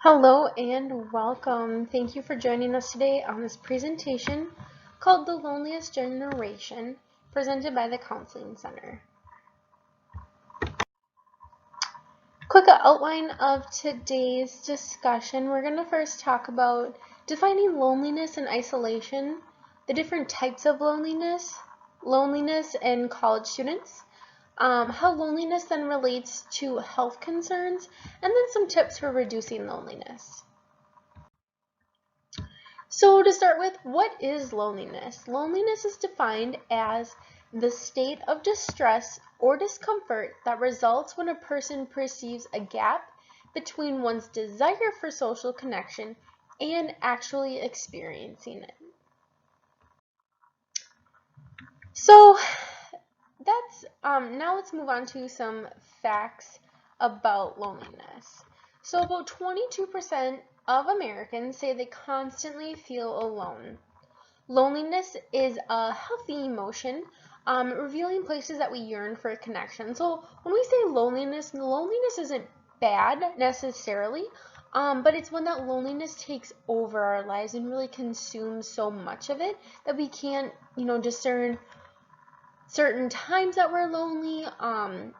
Hello and welcome. Thank you for joining us today on this presentation called The Loneliest Generation, presented by the Counseling Center. Quick outline of today's discussion. We're going to first talk about defining loneliness and isolation, the different types of loneliness in college students, how loneliness then relates to health concerns, and then some tips for reducing loneliness. So to start with, what is loneliness? Loneliness is defined as the state of distress or discomfort that results when a person perceives a gap between one's desire for social connection and actually experiencing it. So that's now let's move on to some facts about loneliness. So about 22% of Americans say they constantly feel alone. Loneliness is a healthy emotion, revealing places that we yearn for a connection. So when we say loneliness isn't bad necessarily, but it's when that loneliness takes over our lives and really consumes so much of it that we can't, discern certain times that we're lonely,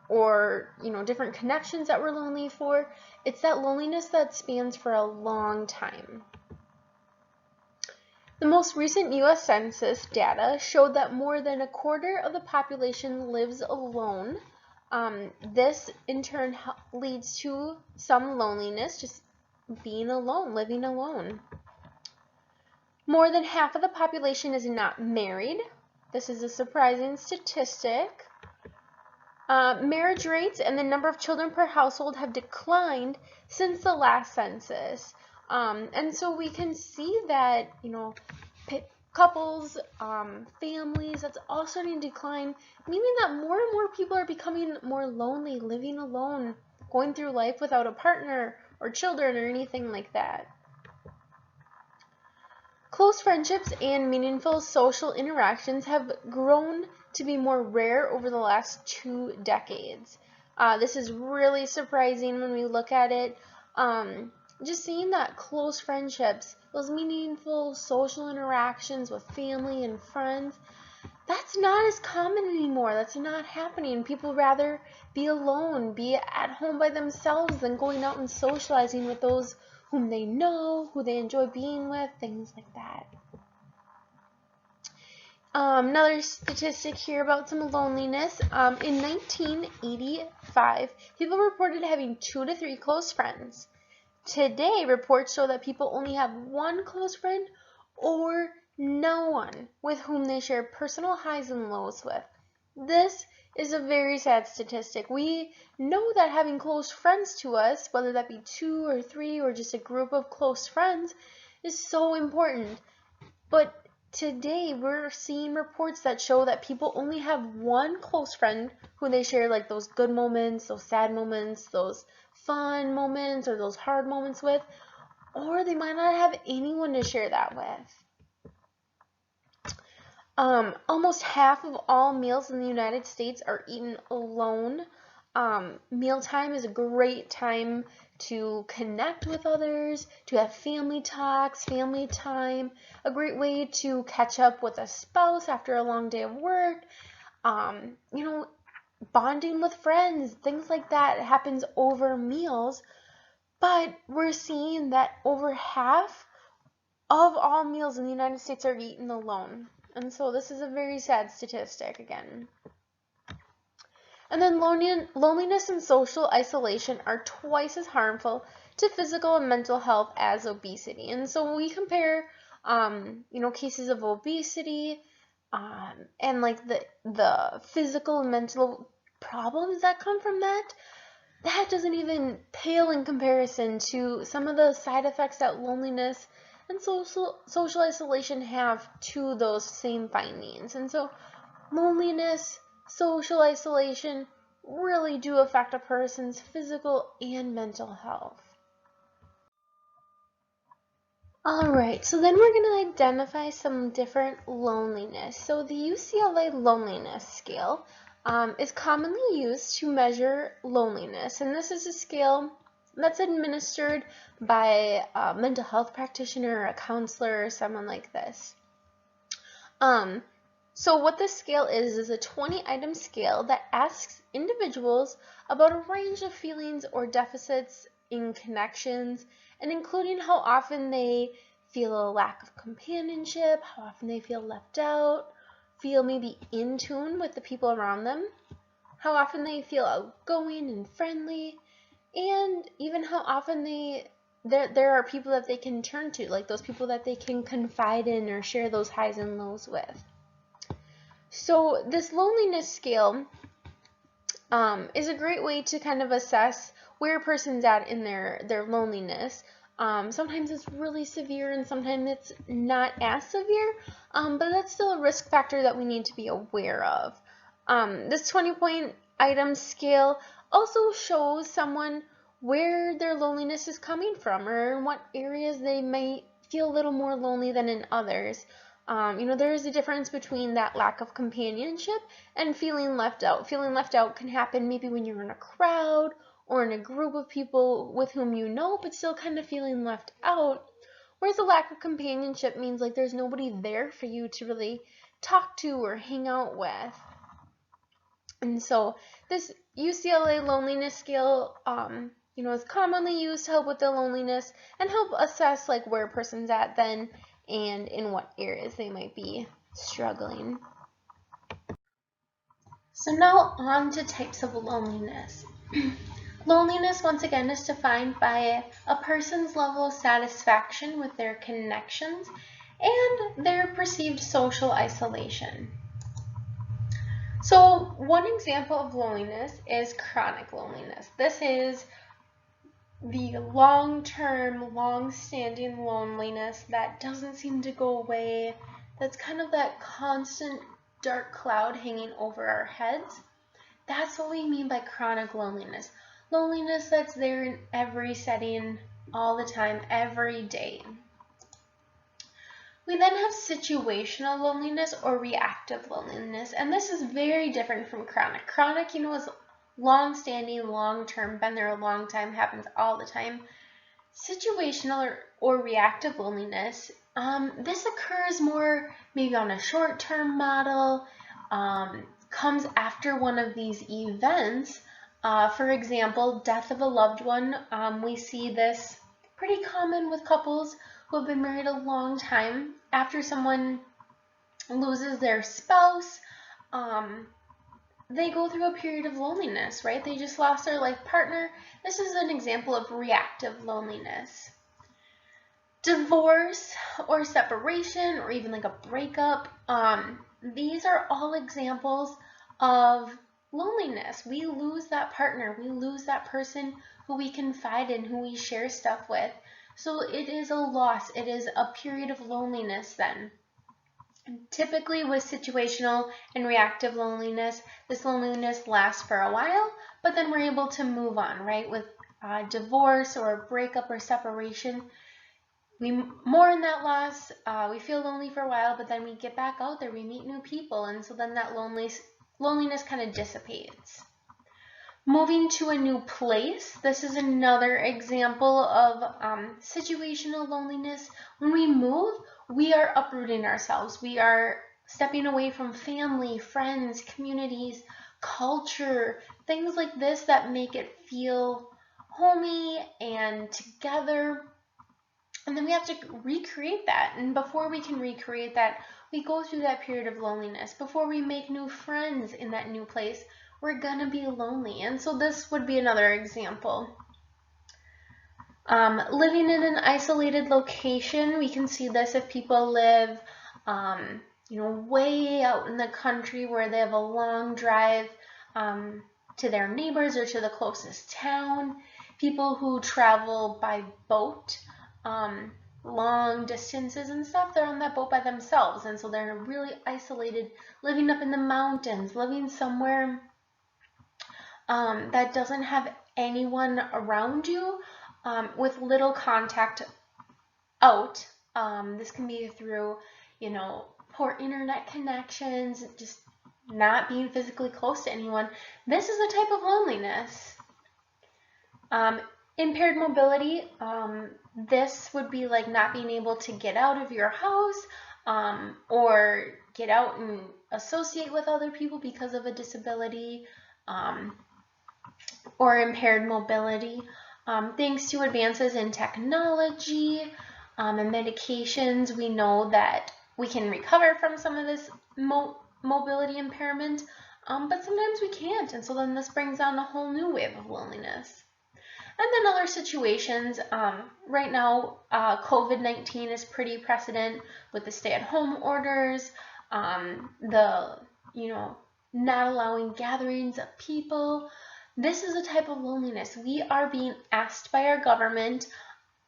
or different connections that we're lonely for. It's that loneliness that spans for a long time. The most recent U.S. Census data showed that more than a quarter of the population lives alone. This in turn leads to some loneliness, just being alone, living alone. More than half of the population is not married. This is a surprising statistic. Marriage rates and the number of children per household have declined since the last census. And so we can see that, couples, families, that's all starting to decline, meaning that more and more people are becoming more lonely, living alone, going through life without a partner or children or anything like that. Close friendships and meaningful social interactions have grown to be more rare over the last 2 decades. This is really surprising when we look at it. Just seeing that close friendships, those meaningful social interactions with family and friends, that's not as common anymore. That's not happening. People rather be alone, be at home by themselves than going out and socializing with those whom they know, who they enjoy being with, things like that. Another statistic here about some loneliness. In 1985, people reported having 2 to 3 close friends. Today, reports show that people only have 1 close friend or no one with whom they share personal highs and lows with. This is a very sad statistic. We know that having close friends to us, whether that be 2 or 3 or just a group of close friends, is so important. But today we're seeing reports that show that people only have 1 close friend who they share like those good moments, those sad moments, those fun moments, or those hard moments with, or they might not have anyone to share that with. Almost half of all meals in the United States are eaten alone. Mealtime is a great time to connect with others, to have family talks, family time, a great way to catch up with a spouse after a long day of work, bonding with friends, things like that happens over meals. But we're seeing that over half of all meals in the United States are eaten alone. And so this is a very sad statistic again. And then loneliness and social isolation are twice as harmful to physical and mental health as obesity. And so when we compare, cases of obesity, and like the physical and mental problems that come from that, that doesn't even pale in comparison to some of the side effects that loneliness and social isolation have to those same findings. And so loneliness, social isolation really do affect a person's physical and mental health. Alright, so then we're going to identify some different loneliness. So the UCLA loneliness scale is commonly used to measure loneliness, and this is a scale that's administered by a mental health practitioner or a counselor or someone like this. So what this scale is a 20-item scale that asks individuals about a range of feelings or deficits in connections, and including how often they feel a lack of companionship, how often they feel left out, feel maybe in tune with the people around them, how often they feel outgoing and friendly, and even how often there are people that they can turn to, like those people that they can confide in or share those highs and lows with. So this loneliness scale is a great way to kind of assess where a person's at in their loneliness. Sometimes it's really severe and sometimes it's not as severe, but that's still a risk factor that we need to be aware of. This 20-point item scale also shows someone where their loneliness is coming from, or in what areas they may feel a little more lonely than in others. There is a difference between that lack of companionship and feeling left out. Feeling left out can happen maybe when you're in a crowd or in a group of people with whom you know, but still kind of feeling left out. Whereas a lack of companionship means like there's nobody there for you to really talk to or hang out with. And so this UCLA loneliness scale, is commonly used to help with the loneliness and help assess like where a person's at then and in what areas they might be struggling. So now on to types of loneliness. Loneliness, once again, is defined by a person's level of satisfaction with their connections and their perceived social isolation. So one example of loneliness is chronic loneliness. This is the long-term, long-standing loneliness that doesn't seem to go away. That's kind of that constant dark cloud hanging over our heads. That's what we mean by chronic loneliness. Loneliness that's there in every setting, all the time, every day. We then have situational loneliness or reactive loneliness, and this is very different from chronic. Chronic, is long-standing, long-term, been there a long time, happens all the time. Situational or reactive loneliness, this occurs more maybe on a short-term model, comes after one of these events. For example, death of a loved one. We see this pretty common with couples who have been married a long time. After someone loses their spouse, they go through a period of loneliness, right? They just lost their life partner. This is an example of reactive loneliness. Divorce or separation or even like a breakup, these are all examples of loneliness. We lose that partner, we lose that person who we confide in, who we share stuff with. So it is a loss, it is a period of loneliness then. Typically with situational and reactive loneliness, this loneliness lasts for a while, but then we're able to move on, right? With divorce or a breakup or separation, we mourn that loss, we feel lonely for a while, but then we get back out there, we meet new people, and so then that loneliness kind of dissipates. Moving to a new place, this is another example of situational loneliness. When we move, we are uprooting ourselves. We are stepping away from family, friends, communities, culture, things like this that make it feel homey and together. And then we have to recreate that. And before we can recreate that, we go through that period of loneliness. Before we make new friends in that new place, we're gonna be lonely. And so this would be another example. Living in an isolated location, we can see this if people live way out in the country where they have a long drive to their neighbors or to the closest town. People who travel by boat, long distances and stuff, they're on that boat by themselves, and so they're really isolated, living up in the mountains, living somewhere that doesn't have anyone around you, with little contact out. This can be through, poor internet connections, just not being physically close to anyone. This is a type of loneliness. Impaired mobility, this would be like not being able to get out of your house or get out and associate with other people because of a disability or impaired mobility. Thanks to advances in technology and medications, we know that we can recover from some of this mobility impairment, but sometimes we can't, and so then this brings on a whole new wave of loneliness. And then other situations, right now, COVID-19 is pretty precedent with the stay-at-home orders, the, not allowing gatherings of people. This is a type of loneliness. We are being asked by our government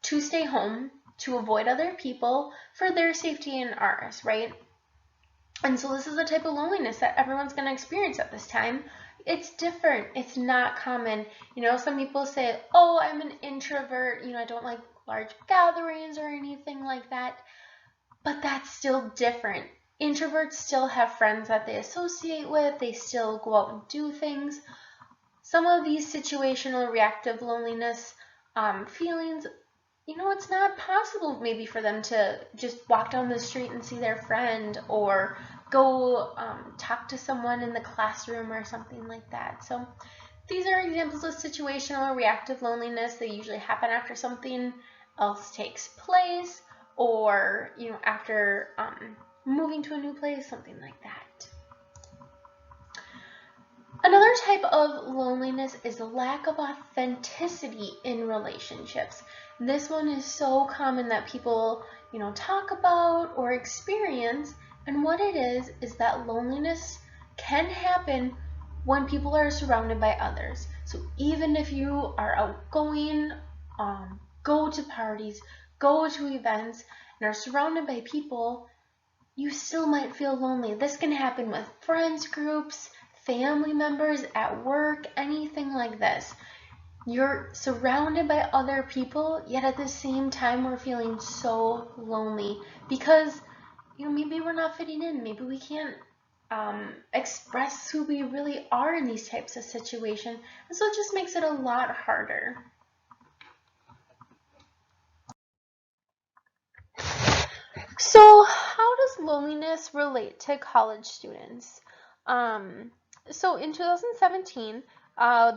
to stay home, to avoid other people for their safety and ours, right? And so this is a type of loneliness that everyone's going to experience at this time. It's different. It's not common. Some people say, oh, I'm an introvert. I don't like large gatherings or anything like that. But that's still different. Introverts still have friends that they associate with. They still go out and do things. Some of these situational reactive loneliness feelings, it's not possible maybe for them to just walk down the street and see their friend or go talk to someone in the classroom or something like that. So these are examples of situational or reactive loneliness. They usually happen after something else takes place or, after moving to a new place, something like that. Another type of loneliness is a lack of authenticity in relationships. This one is so common that people, talk about or experience, and what it is that loneliness can happen when people are surrounded by others. So even if you are outgoing, go to parties, go to events, and are surrounded by people, you still might feel lonely. This can happen with friends groups, family members, at work, anything like this. You're surrounded by other people, yet at the same time we're feeling so lonely because maybe we're not fitting in. Maybe we can't express who we really are in these types of situations, and so it just makes it a lot harder. So how does loneliness relate to college students? So in 2017,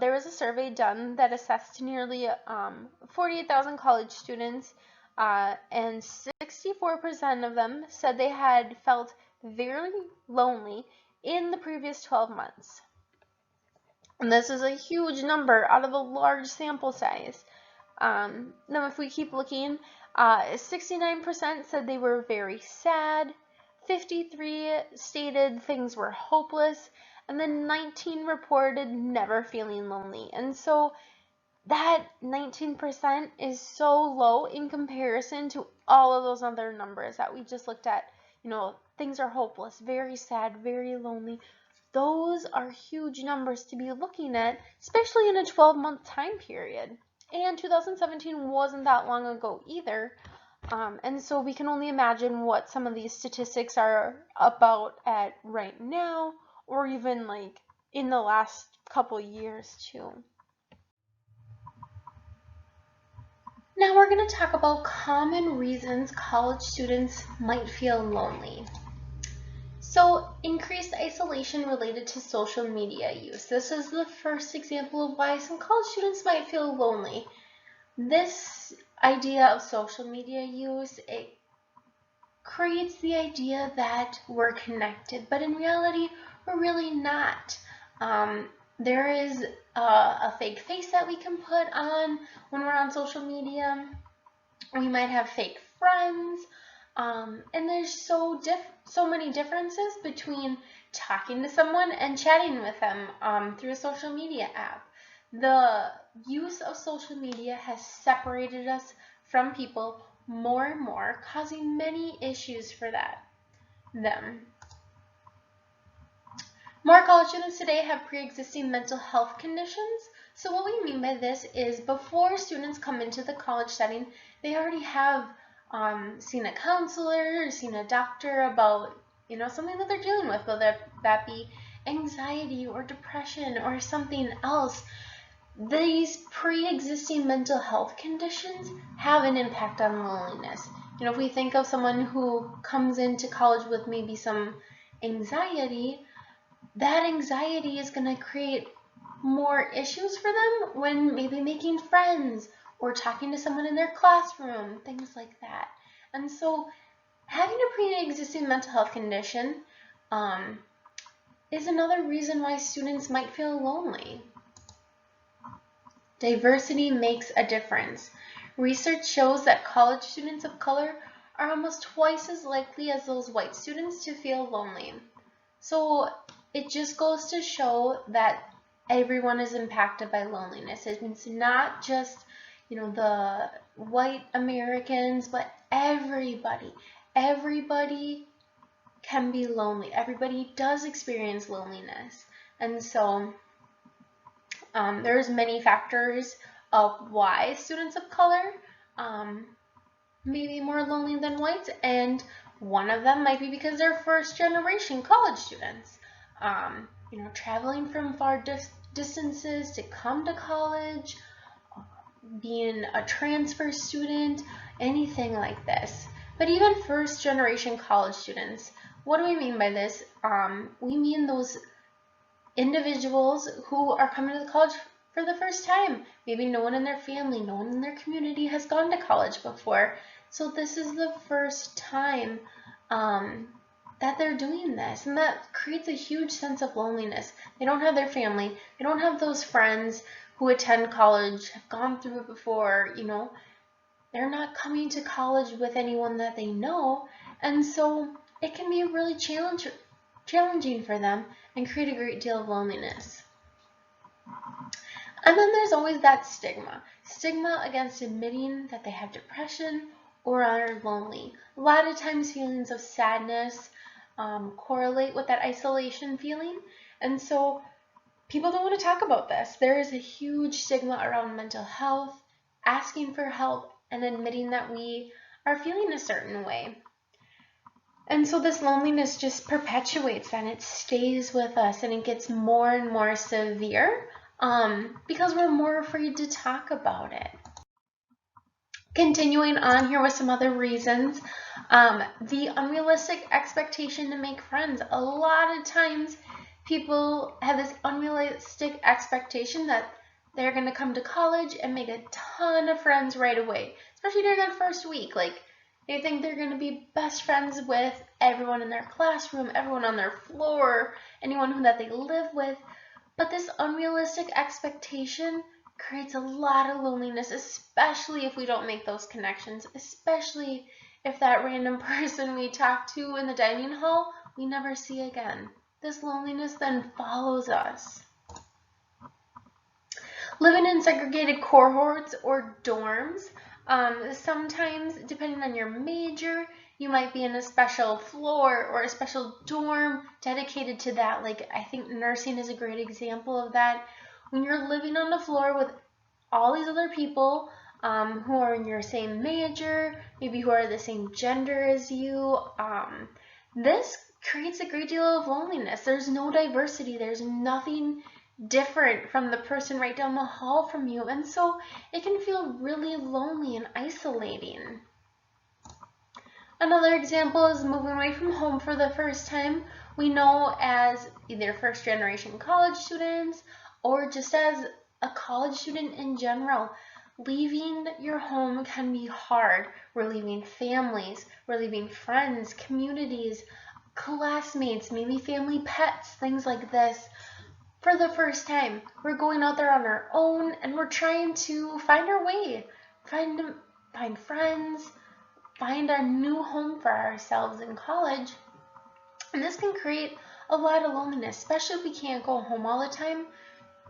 there was a survey done that assessed nearly 48,000 college students, and 64% of them said they had felt very lonely in the previous 12 months. And this is a huge number out of a large sample size. Now, if we keep looking, 69% said they were very sad, 53 stated things were hopeless, and then 19 reported never feeling lonely. And so that 19% is so low in comparison to all of those other numbers that we just looked at. Things are hopeless, very sad, very lonely. Those are huge numbers to be looking at, especially in a 12-month time period. And 2017 wasn't that long ago either. And so we can only imagine what some of these statistics are about at right now, or even like in the last couple years too. Now we're going to talk about common reasons college students might feel lonely. So, increased isolation related to social media use. This is the first example of why some college students might feel lonely. This idea of social media use, it creates the idea that we're connected, but in reality, we're really not. There is a fake face that we can put on when we're on social media. We might have fake friends, and there's so many differences between talking to someone and chatting with them through a social media app. The use of social media has separated us from people more and more, causing many issues for them. More college students today have pre-existing mental health conditions. So what we mean by this is before students come into the college setting, they already have seen a counselor or seen a doctor about something that they're dealing with, whether that be anxiety or depression or something else. these pre-existing mental health conditions have an impact on loneliness. If we think of someone who comes into college with maybe some anxiety, that anxiety is going to create more issues for them when maybe making friends or talking to someone in their classroom, things like that. And so having a pre-existing mental health condition is another reason why students might feel lonely. Diversity makes a difference. Research shows that college students of color are almost twice as likely as those white students to feel lonely. So it just goes to show that everyone is impacted by loneliness. It's not just, the white Americans, but everybody. Everybody can be lonely. Everybody does experience loneliness. And so there's many factors of why students of color may be more lonely than whites, and one of them might be because they're first generation college students. Traveling from far distances to come to college, being a transfer student, anything like this. But even first generation college students, what do we mean by this? We mean those individuals who are coming to the college for the first time. Maybe no one in their family, no one in their community has gone to college before. So this is the first time that they're doing this, and that creates a huge sense of loneliness. They don't have their family, they don't have those friends who attend college, have gone through it before, they're not coming to college with anyone that they know, and so it can be really challenging for them and create a great deal of loneliness. And then there's always that stigma against admitting that they have depression or are lonely. A lot of times feelings of sadness correlate with that isolation feeling, and so people don't want to talk about this. There is a huge stigma around mental health, asking for help, and admitting that we are feeling a certain way. And so this loneliness just perpetuates and it stays with us, and it gets more and more severe because we're more afraid to talk about it. Continuing on here with some other reasons, the unrealistic expectation to make friends. A lot of times people have this unrealistic expectation that they're going to come to college and make a ton of friends right away, especially during that first week. Like, they think they're going to be best friends with everyone in their classroom, everyone on their floor, anyone that they live with. But this unrealistic expectation creates a lot of loneliness, especially if we don't make those connections, especially if that random person we talk to in the dining hall we never see again. This loneliness then follows us. Living in segregated cohorts or dorms, sometimes depending on your major, you might be in a special floor or a special dorm dedicated to that. Like, I think nursing is a great example of that. When you're living on the floor with all these other people who are in your same major, maybe who are the same gender as you, this creates a great deal of loneliness. There's no diversity. There's nothing different from the person right down the hall from you, and so it can feel really lonely and isolating. Another example is moving away from home for the first time. We know as either first generation college students or just as a college student in general, leaving your home can be hard. We're leaving families, we're leaving friends, communities, classmates, maybe family pets, things like this. For the first time, we're going out there on our own and we're trying to find our way, find friends, find a new home for ourselves in college. And this can create a lot of loneliness, especially if we can't go home all the time.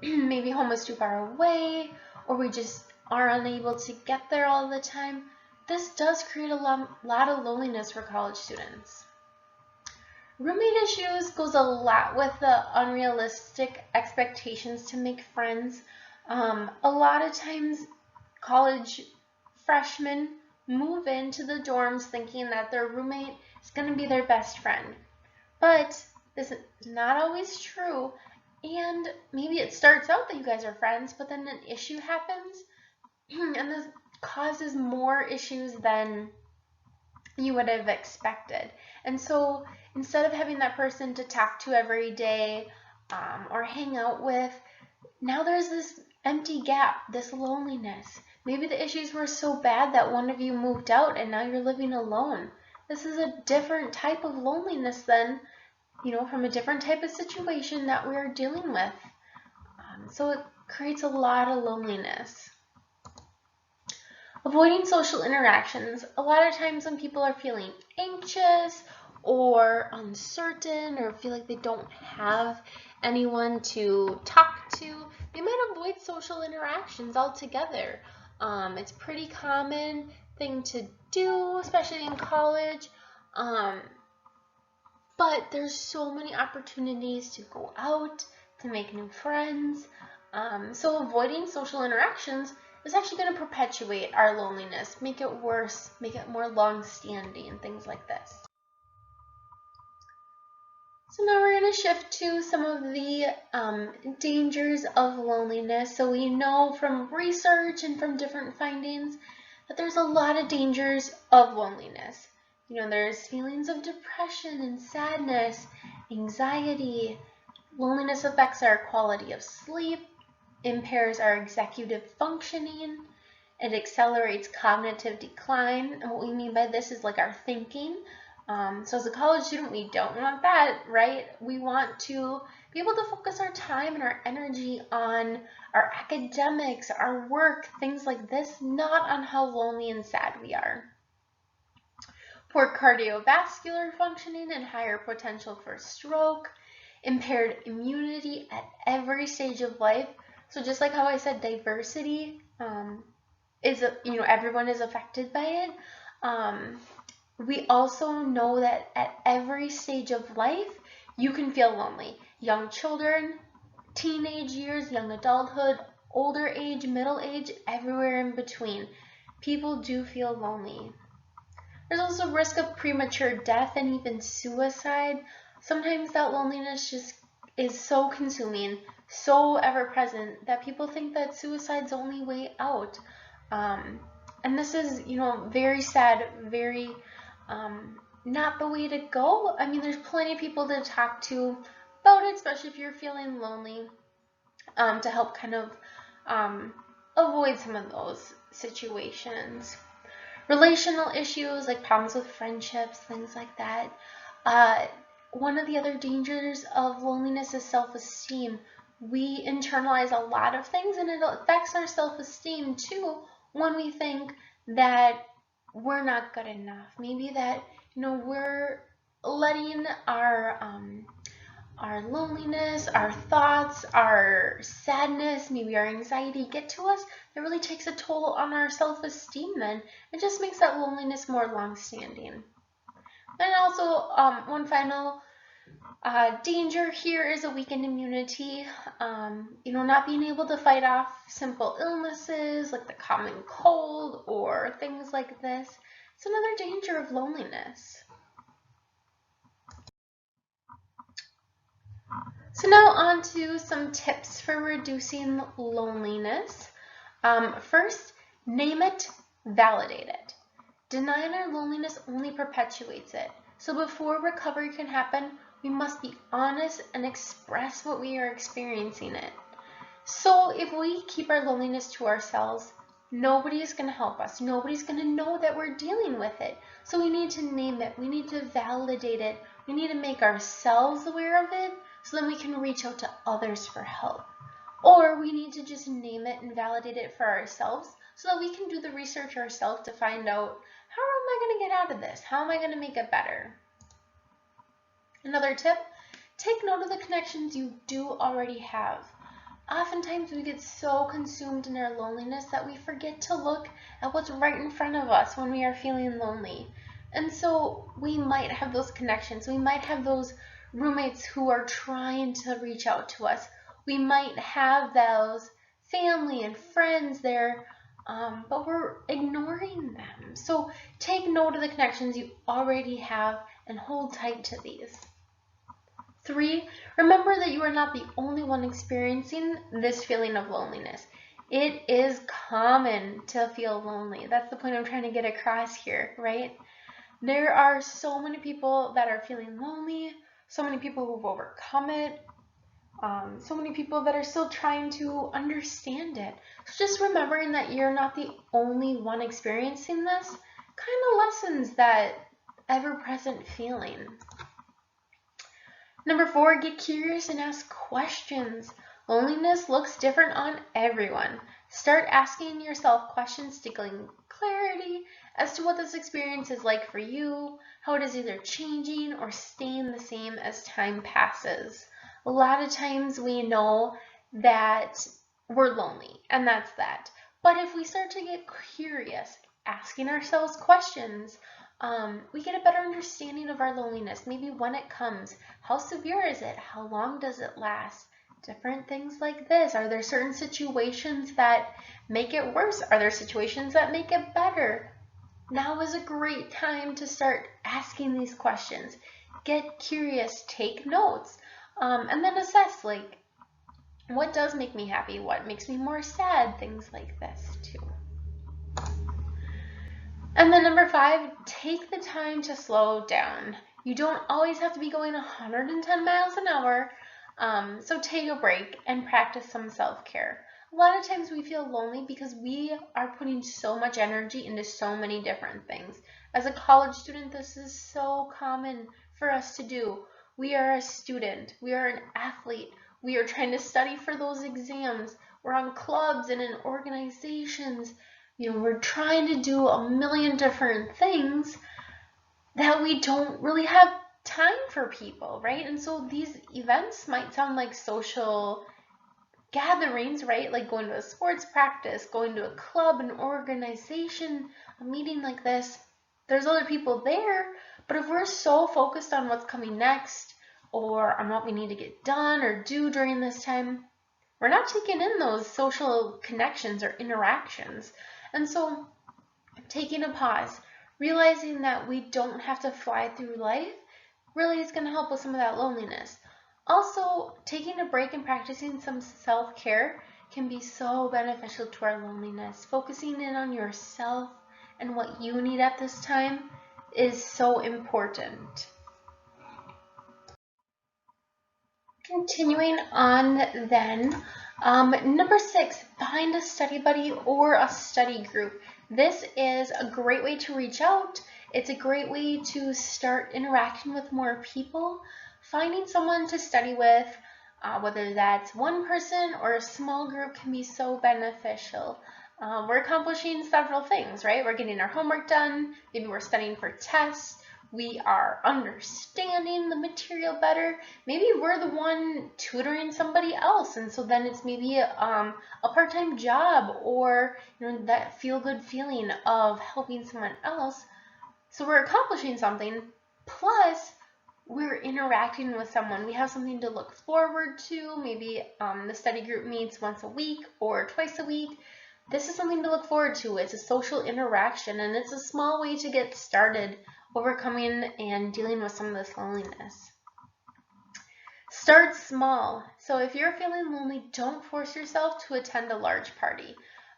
Maybe home is too far away, or we just are unable to get there all the time. This does create a lot of loneliness for college students. Roommate issues goes a lot with the unrealistic expectations to make friends. A lot of times college freshmen move into the dorms thinking that their roommate is going to be their best friend. But this is not always true, And maybe it starts out that you guys are friends, but then an issue happens and this causes more issues than you would have expected. And so instead of having that person to talk to every day or hang out with, now there's this empty gap, this loneliness. Maybe the issues were so bad that one of you moved out and now you're living alone. This is a different type of loneliness than, from a different type of situation that we're dealing with. So it creates a lot of loneliness. Avoiding social interactions. A lot of times when people are feeling anxious or uncertain or feel like they don't have anyone to talk to, they might avoid social interactions altogether. It's a pretty common thing to do, especially in college. But there's so many opportunities to go out, to make new friends. So avoiding social interactions is actually going to perpetuate our loneliness, make it worse, make it more long-standing, things like this. So now we're going to shift to some of the dangers of loneliness. So we know from research and from different findings that there's a lot of dangers of loneliness. There's feelings of depression and sadness, anxiety. Loneliness affects our quality of sleep, impairs our executive functioning, it accelerates cognitive decline. And what we mean by this is like our thinking. So as a college student, we don't want that, right? We want to be able to focus our time and our energy on our academics, our work, things like this, not on how lonely and sad we are. Poor cardiovascular functioning and higher potential for stroke, impaired immunity at every stage of life. So just like how I said, diversity is, everyone is affected by it. We also know that at every stage of life, you can feel lonely. Young children, teenage years, young adulthood, older age, middle age, everywhere in between. People do feel lonely. There's also risk of premature death and even suicide. Sometimes that loneliness just is so consuming, so ever-present, that people think that suicide's the only way out. And this is, very sad, very not the way to go. I mean, there's plenty of people to talk to about it, especially if you're feeling lonely, to help kind of avoid some of those situations. Relational issues like problems with friendships, things like that. One of the other dangers of loneliness is self-esteem. We internalize a lot of things and it affects our self-esteem too when we think that we're not good enough. Maybe that, we're letting our loneliness, our thoughts, our sadness, maybe our anxiety get to us. It really takes a toll on our self-esteem then. It just makes that loneliness more long-standing. And also, one final danger here is a weakened immunity. Not being able to fight off simple illnesses like the common cold or things like this. It's another danger of loneliness. So now on to some tips for reducing loneliness. First, name it, validate it. Denying our loneliness only perpetuates it. So before recovery can happen, we must be honest and express what we are experiencing it. So if we keep our loneliness to ourselves, nobody is going to help us. Nobody's going to know that we're dealing with it. So we need to name it. We need to validate it. We need to make ourselves aware of it so then we can reach out to others for help. Or we need to just name it and validate it for ourselves so that we can do the research ourselves to find out, how am I going to get out of this? How am I going to make it better? Another tip, take note of the connections you do already have. Oftentimes we get so consumed in our loneliness that we forget to look at what's right in front of us when we are feeling lonely. And so we might have those connections. We might have those roommates who are trying to reach out to us. We might have those family and friends there, but we're ignoring them. So take note of the connections you already have and hold tight to these. 3, remember that you are not the only one experiencing this feeling of loneliness. It is common to feel lonely. That's the point I'm trying to get across here, right? There are so many people that are feeling lonely, so many people who've overcome it, so many people that are still trying to understand it. So just remembering that you're not the only one experiencing this kind of lessens that ever-present feeling. Number 4, get curious and ask questions. Loneliness looks different on everyone. Start asking yourself questions to gain clarity as to what this experience is like for you, how it is either changing or staying the same as time passes. A lot of times we know that we're lonely, and that's that. But if we start to get curious, asking ourselves questions, we get a better understanding of our loneliness, maybe when it comes. How severe is it? How long does it last? Different things like this. Are there certain situations that make it worse? Are there situations that make it better? Now is a great time to start asking these questions. Get curious, take notes, and then assess, like, what does make me happy? What makes me more sad? Things like this too. And then number 5, take the time to slow down. You don't always have to be going 110 miles an hour, so take a break and practice some self-care. A lot of times we feel lonely because we are putting so much energy into so many different things. As a college student, this is so common for us to do. We are a student, we are an athlete, we are trying to study for those exams, we're on clubs and in organizations. We're trying to do a million different things that we don't really have time for people, right? And so these events might sound like social gatherings, right? Like going to a sports practice, going to a club, an organization, a meeting like this. There's other people there, but if we're so focused on what's coming next or on what we need to get done or do during this time, we're not taking in those social connections or interactions. And so taking a pause, realizing that we don't have to fly through life, really is going to help with some of that loneliness. Also, taking a break and practicing some self-care can be so beneficial to our loneliness. Focusing in on yourself and what you need at this time is so important. Continuing on then, number 6, find a study buddy or a study group. This is a great way to reach out. It's a great way to start interacting with more people. Finding someone to study with, whether that's one person or a small group, can be so beneficial. We're accomplishing several things, right? We're getting our homework done, maybe we're studying for tests, we are understanding the material better. Maybe we're the one tutoring somebody else, and so then it's maybe a part-time job, or that feel-good feeling of helping someone else. So we're accomplishing something, plus we're interacting with someone. We have something to look forward to. Maybe the study group meets once a week or twice a week. This is something to look forward to. It's a social interaction, and it's a small way to get started overcoming and dealing with some of this loneliness. Start small. So if you're feeling lonely, don't force yourself to attend a large party.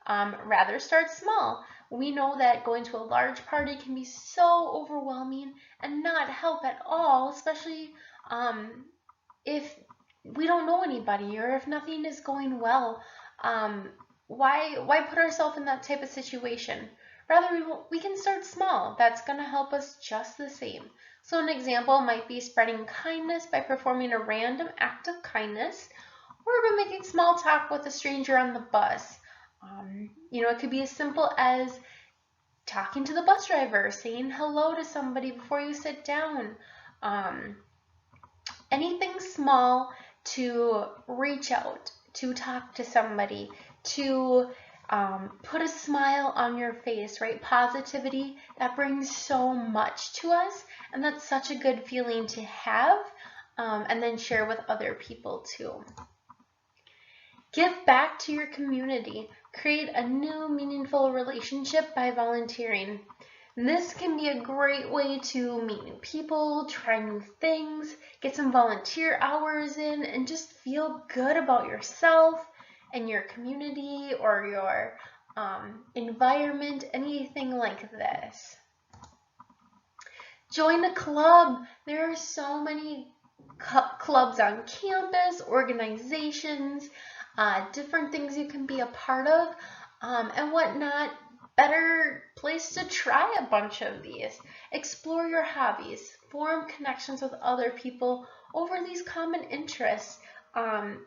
Rather start small. We know that going to a large party can be so overwhelming and not help at all, especially if we don't know anybody or if nothing is going well. Why put ourselves in that type of situation? Rather, we can start small. That's going to help us just the same. So an example might be spreading kindness by performing a random act of kindness, or by making small talk with a stranger on the bus. It could be as simple as talking to the bus driver, saying hello to somebody before you sit down. Anything small to reach out, to talk to somebody, to put a smile on your face, right? Positivity, that brings so much to us, and that's such a good feeling to have, and then share with other people too. Give back to your community. Create a new meaningful relationship by volunteering. This can be a great way to meet new people, try new things, get some volunteer hours in, and just feel good about yourself and your community or your environment, anything like this. Join a club. There are so many clubs on campus, organizations, different things you can be a part of, and whatnot. Better place to try a bunch of these. Explore your hobbies, form connections with other people over these common interests.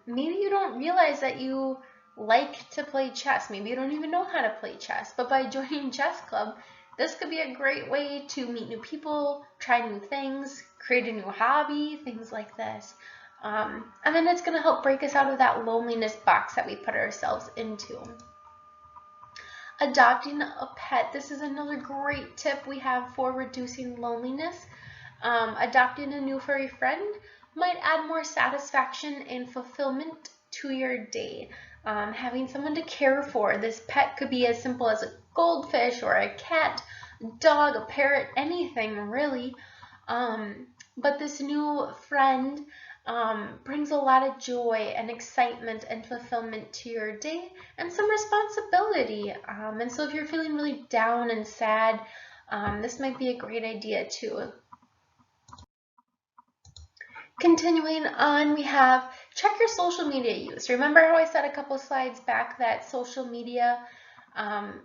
Maybe you don't realize that you like to play chess. Maybe you don't even know how to play chess, but by joining chess club, this could be a great way to meet new people, try new things, create a new hobby, things like this. And then it's going to help break us out of that loneliness box that we put ourselves into. Adopting a pet. This is another great tip we have for reducing loneliness. Adopting a new furry friend might add more satisfaction and fulfillment to your day. Having someone to care for. This pet could be as simple as a goldfish or a cat, a dog, a parrot, anything really. But this new friend brings a lot of joy and excitement and fulfillment to your day and some responsibility. And so if you're feeling really down and sad, this might be a great idea too. Continuing on, we have check your social media use. Remember how I said a couple slides back that social media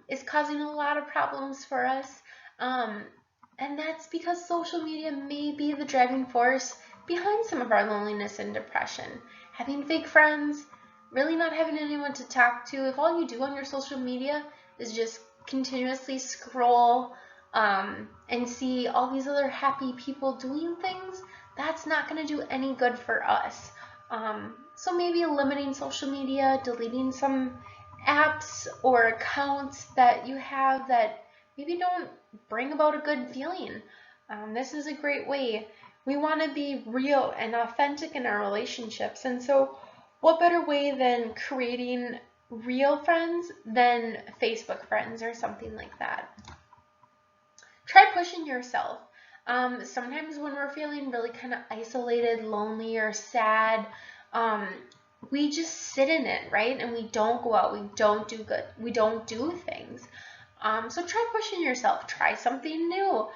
is causing a lot of problems for us? And that's because social media may be the driving force behind some of our loneliness and depression. Having fake friends, really not having anyone to talk to. If all you do on your social media is just continuously scroll and see all these other happy people doing things, that's not going to do any good for us. So maybe limiting social media, deleting some apps or accounts that you have that maybe don't bring about a good feeling. This is a great way. We want to be real and authentic in our relationships, and so what better way than creating real friends than Facebook friends or something like that. Try pushing yourself. Sometimes when we're feeling really kind of isolated, lonely, or sad, we just sit in it, right? And we don't go out, we don't do good, we don't do things. So try pushing yourself, try something new.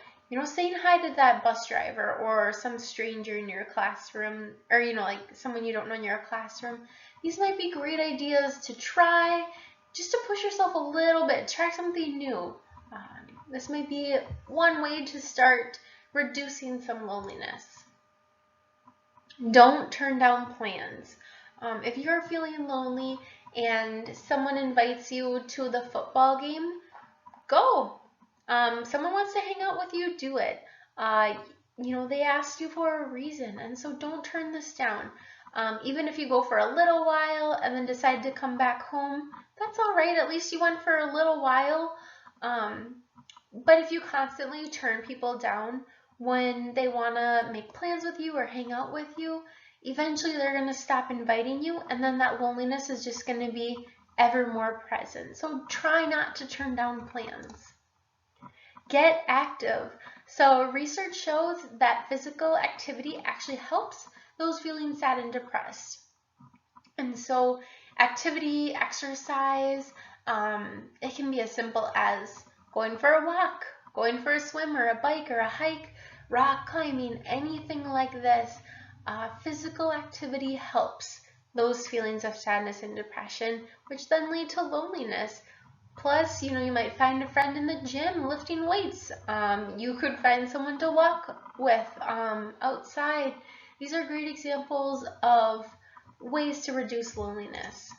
Saying hi to that bus driver or some stranger in your classroom, or, like someone you don't know in your classroom. These might be great ideas to try, just to push yourself a little bit, try something new. This might be one way to start reducing some loneliness. Don't turn down plans. If you're feeling lonely and someone invites you to the football game, go. Someone wants to hang out with you, do it. They asked you for a reason, and so don't turn this down. Even if you go for a little while and then decide to come back home, that's all right. At least you went for a little while. But if you constantly turn people down when they want to make plans with you or hang out with you, eventually they're going to stop inviting you, and then that loneliness is just going to be ever more present. So try not to turn down plans. Get active. So research shows that physical activity actually helps those feeling sad and depressed. And so activity, exercise, it can be as simple as going for a walk, going for a swim or a bike or a hike, rock climbing, anything like this. Physical activity helps those feelings of sadness and depression, which then lead to loneliness. Plus, you might find a friend in the gym lifting weights. You could find someone to walk with outside. These are great examples of ways to reduce loneliness.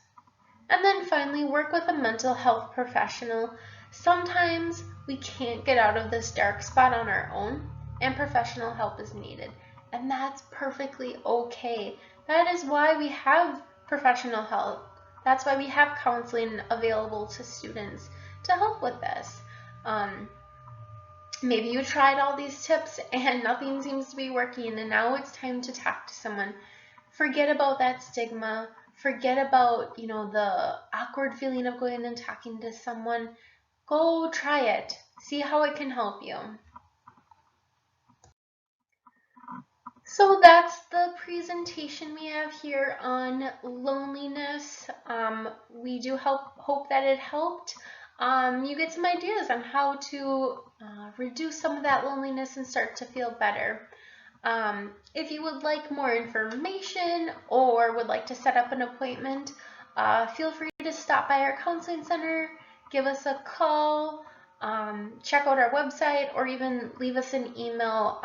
And then finally, work with a mental health professional. Sometimes we can't get out of this dark spot on our own, and professional help is needed. And that's perfectly okay. That is why we have professional help. That's why we have counseling available to students to help with this. Maybe you tried all these tips and nothing seems to be working, and now it's time to talk to someone. Forget about that stigma. Forget about, the awkward feeling of going and talking to someone. Go try it. See how it can help you. So that's the presentation we have here on loneliness. We do hope that it helped. You get some ideas on how to reduce some of that loneliness and start to feel better. If you would like more information or would like to set up an appointment, feel free to stop by our counseling center, give us a call, check out our website, or even leave us an email,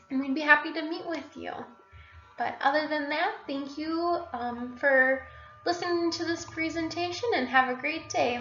and we'd be happy to meet with you. But other than that, thank you for listening to this presentation, and have a great day.